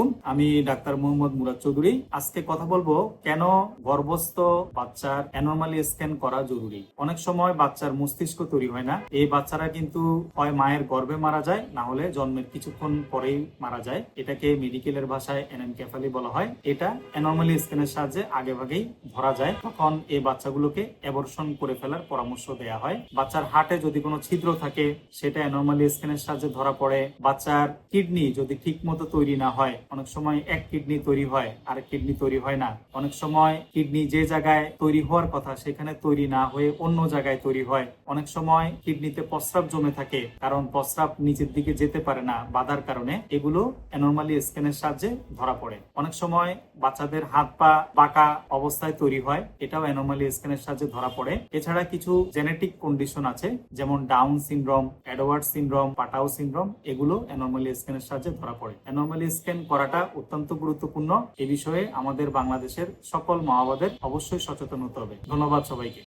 আলাইকুম, আমি ডাক্তার মোহাম্মদ মুরাদ চৌধুরী। আজকে কথা বলবো কেন গর্ভস্থ বাচ্চার অ্যানরমালি স্ক্যান করা জরুরি। অনেক সময় বাচ্চার মস্তিষ্ক তৈরি হয় না। এই বাচ্চারা কিন্তু হয় মায়ের গর্ভে মারা যায়, না হলে জন্মের কিছুক্ষণ পরেই মারা যায়। এটাকে মেডিকেলের ভাষায় অ্যানেনকেফালি বলা হয়। এটা অ্যানরমালি স্ক্যানের সাহায্যে আগে ভাগেই ধরা যায়। তখন এই বাচ্চাগুলোকে অ্যাবর্শন করে ফেলার পরামর্শ দেওয়া হয়। বাচ্চার হার্টে যদি কোনো ছিদ্র থাকে সেটা অ্যানরমালি স্ক্যানের সাহায্যে ধরা পড়ে। বাচ্চার কিডনি যদি ঠিক মতো তৈরি না হয়, অনেক সময় এক কিডনি তৈরি হয় আর কিডনি তৈরি হয় না। অনেক সময় কিডনি যে জায়গায় তৈরি হওয়ার কথা সেখানে তৈরি না হয়ে অন্য জায়গায় তৈরি হয়। অনেক সময় কিডনিতে প্রস্রাব জমে থাকে, কারণ প্রস্রাব নিচের দিকে যেতে পারে না বাধার কারণে। এগুলো অ্যানরমালি স্ক্যানের সাহায্যে ধরা পড়ে। অনেক সময় বাচ্চাদের হাত পা বাঁকা অবস্থায় তৈরি হয়, এটাও অ্যানরমালি স্ক্যানের সাহায্যে ধরা পড়ে। এছাড়া কিছু জেনেটিক কন্ডিশন আছে, যেমন Down syndrome, Edward syndrome, Patau syndrome, এগুলো অ্যানরমালি স্ক্যানের সাহায্যে ধরা পড়ে। অ্যানরমালি স্ক্যান করাটা অত্যন্ত গুরুত্বপূর্ণ। এ বিষয়ে আমাদের বাংলাদেশের সকল মা বাবাদের অবশ্যই সচেতন হতে হবে। ধন্যবাদ সবাইকে।